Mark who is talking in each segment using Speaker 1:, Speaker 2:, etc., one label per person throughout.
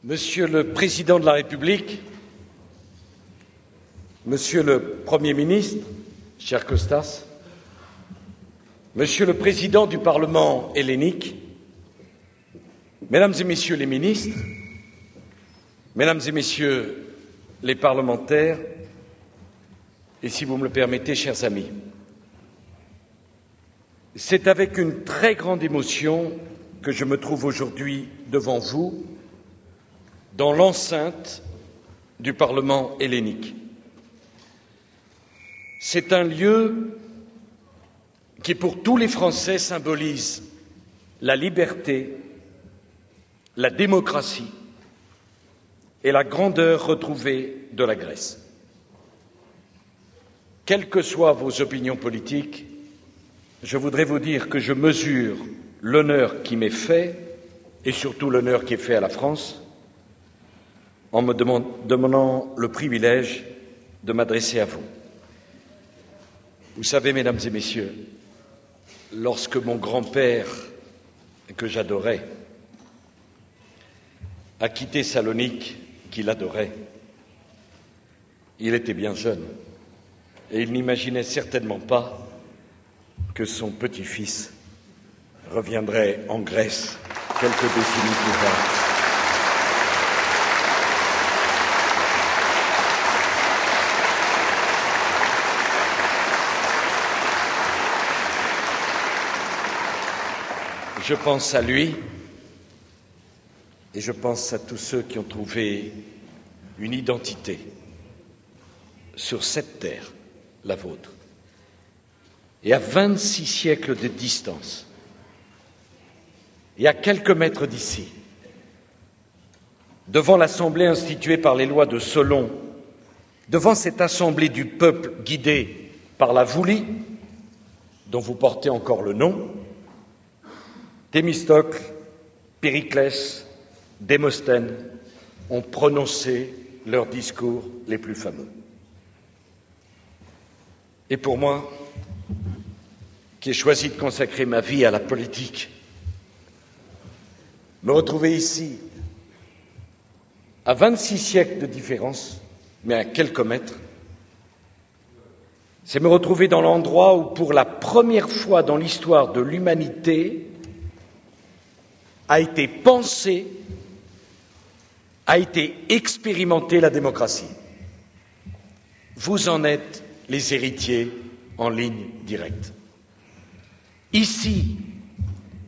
Speaker 1: Monsieur le Président de la République, Monsieur le Premier ministre, cher Kostas, Monsieur le Président du Parlement hellénique, Mesdames et Messieurs les ministres, Mesdames et Messieurs les parlementaires, et si vous me le permettez, chers amis, c'est avec une très grande émotion que je me trouve aujourd'hui devant vous, dans l'enceinte du Parlement hellénique. C'est un lieu qui, pour tous les Français, symbolise la liberté, la démocratie et la grandeur retrouvée de la Grèce. Quelles que soient vos opinions politiques, je voudrais vous dire que je mesure l'honneur qui m'est fait, et surtout l'honneur qui est fait à la France, en me demandant le privilège de m'adresser à vous. Vous savez, Mesdames et Messieurs, lorsque mon grand-père, que j'adorais, a quitté Salonique, qu'il adorait, il était bien jeune et il n'imaginait certainement pas que son petit-fils reviendrait en Grèce quelques décennies plus tard. Je pense à lui et je pense à tous ceux qui ont trouvé une identité sur cette terre, la vôtre, et à 26 siècles de distance, et à quelques mètres d'ici, devant l'Assemblée instituée par les lois de Solon, devant cette Assemblée du peuple guidée par la Voulie, dont vous portez encore le nom, Thémistocle, Périclès, Démosthène ont prononcé leurs discours les plus fameux. Et pour moi, qui ai choisi de consacrer ma vie à la politique, me retrouver ici, à 26 siècles de différence, mais à quelques mètres, c'est me retrouver dans l'endroit où, pour la première fois dans l'histoire de l'humanité, a été pensée, a été expérimentée la démocratie. Vous en êtes les héritiers en ligne directe. Ici,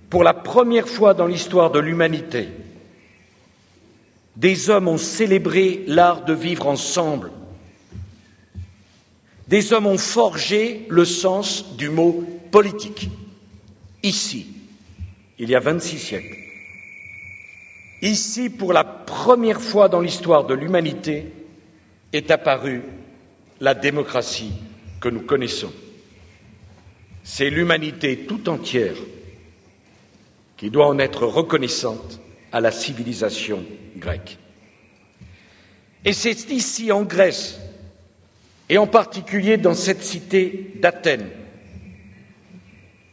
Speaker 1: pour la première fois dans l'histoire de l'humanité, des hommes ont célébré l'art de vivre ensemble. Des hommes ont forgé le sens du mot politique. Ici, il y a 26 siècles. Ici, pour la première fois dans l'histoire de l'humanité, est apparue la démocratie que nous connaissons. C'est l'humanité tout entière qui doit en être reconnaissante à la civilisation grecque. Et c'est ici, en Grèce, et en particulier dans cette cité d'Athènes,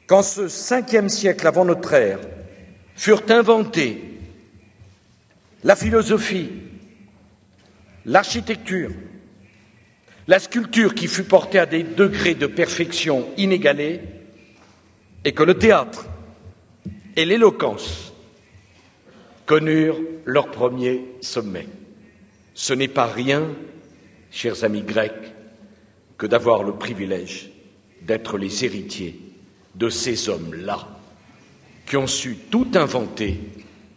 Speaker 1: qu'en ce 5e siècle avant notre ère, furent inventés la philosophie, l'architecture, la sculpture qui fut portée à des degrés de perfection inégalés, et que le théâtre et l'éloquence connurent leur premier sommet. Ce n'est pas rien, chers amis grecs, que d'avoir le privilège d'être les héritiers de ces hommes-là qui ont su tout inventer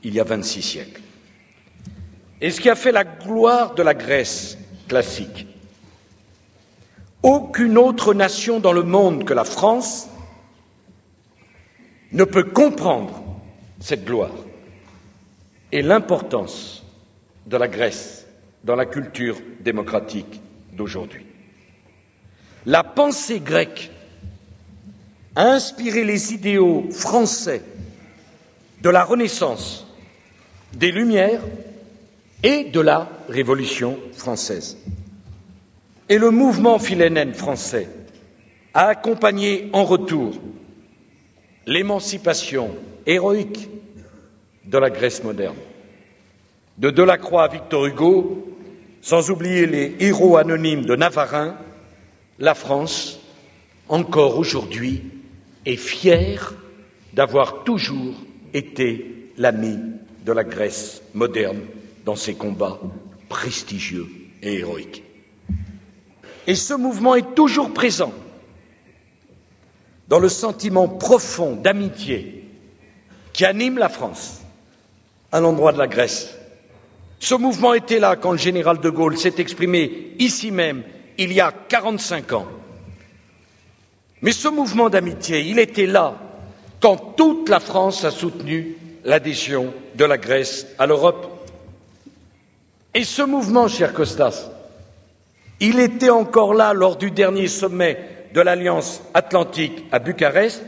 Speaker 1: il y a 26 siècles. Et ce qui a fait la gloire de la Grèce classique, aucune autre nation dans le monde que la France ne peut comprendre cette gloire et l'importance de la Grèce dans la culture démocratique d'aujourd'hui. La pensée grecque a inspiré les idéaux français de la Renaissance, des Lumières et de la Révolution française. Et le mouvement philhellène français a accompagné en retour l'émancipation héroïque de la Grèce moderne. de Delacroix à Victor Hugo, sans oublier les héros anonymes de Navarin, la France, encore aujourd'hui, est fière d'avoir toujours été l'ami de la Grèce moderne dans ses combats prestigieux et héroïques. Et ce mouvement est toujours présent dans le sentiment profond d'amitié qui anime la France à l'endroit de la Grèce. Ce mouvement était là quand le général de Gaulle s'est exprimé ici même il y a 45 ans. Mais ce mouvement d'amitié, il était là quand toute la France a soutenu l'adhésion de la Grèce à l'Europe. Et ce mouvement, cher Kostas, il était encore là lors du dernier sommet de l'Alliance atlantique à Bucarest,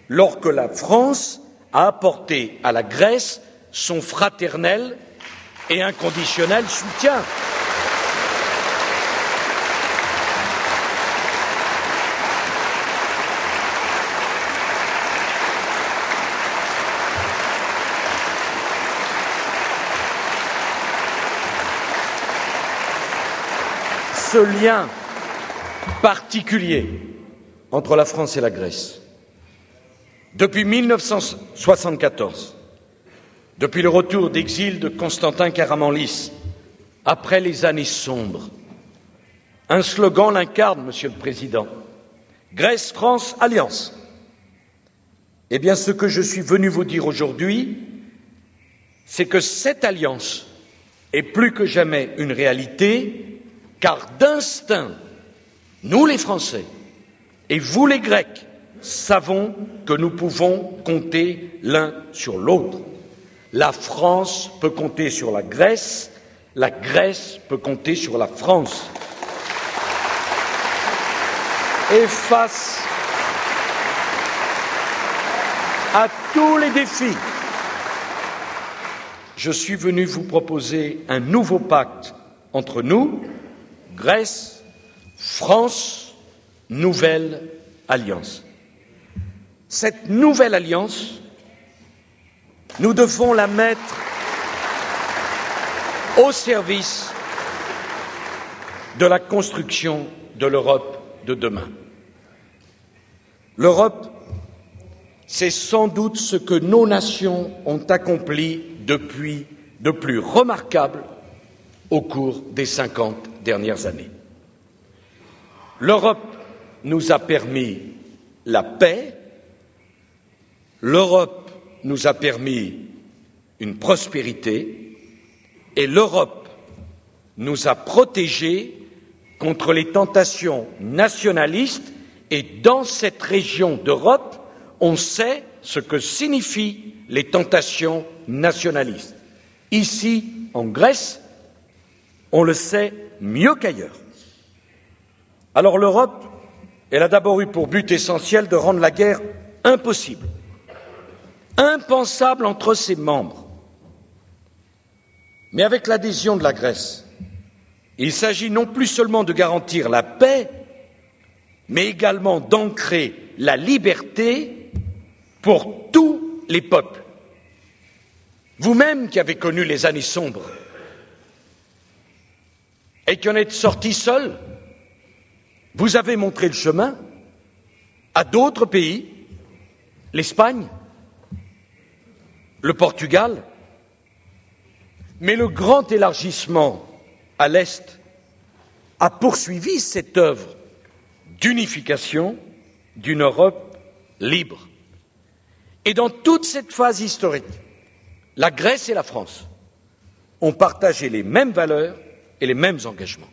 Speaker 1: lorsque la France a apporté à la Grèce son fraternel et inconditionnel soutien. Ce lien particulier entre la France et la Grèce, depuis 1974, depuis le retour d'exil de Constantin Karamanlis, après les années sombres, un slogan l'incarne, Monsieur le Président, Grèce, France, Alliance. Eh bien, ce que je suis venu vous dire aujourd'hui, c'est que cette alliance est plus que jamais une réalité, car d'instinct, nous les Français et vous les Grecs savons que nous pouvons compter l'un sur l'autre. La France peut compter sur la Grèce peut compter sur la France. Et face à tous les défis, je suis venu vous proposer un nouveau pacte entre nous, Grèce, France, nouvelle alliance. Cette nouvelle alliance, nous devons la mettre au service de la construction de l'Europe de demain. L'Europe, c'est sans doute ce que nos nations ont accompli depuis de plus remarquable au cours des 50 dernières années. L'Europe nous a permis la paix, l'Europe nous a permis une prospérité et l'Europe nous a protégés contre les tentations nationalistes et dans cette région d'Europe, on sait ce que signifient les tentations nationalistes. Ici, en Grèce, on le sait mieux qu'ailleurs. Alors l'Europe, elle a d'abord eu pour but essentiel de rendre la guerre impossible, impensable entre ses membres. Mais avec l'adhésion de la Grèce, il s'agit non plus seulement de garantir la paix, mais également d'ancrer la liberté pour tous les peuples. Vous-même qui avez connu les années sombres et qui en êtes sortis seuls, vous avez montré le chemin à d'autres pays, l'Espagne, le Portugal, mais le grand élargissement à l'Est a poursuivi cette œuvre d'unification d'une Europe libre. Et dans toute cette phase historique, la Grèce et la France ont partagé les mêmes valeurs et les mêmes engagements.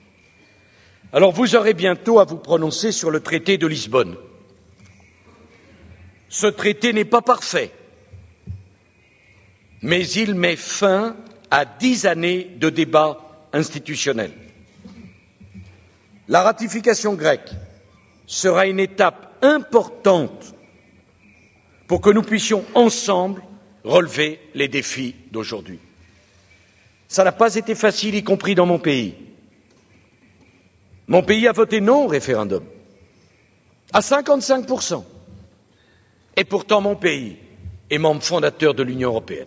Speaker 1: Alors vous aurez bientôt à vous prononcer sur le traité de Lisbonne. Ce traité n'est pas parfait, mais il met fin à 10 années de débats institutionnels. La ratification grecque sera une étape importante pour que nous puissions ensemble relever les défis d'aujourd'hui. Ça n'a pas été facile, y compris dans mon pays. Mon pays a voté non au référendum, à 55%. Et pourtant, mon pays est membre fondateur de l'Union européenne.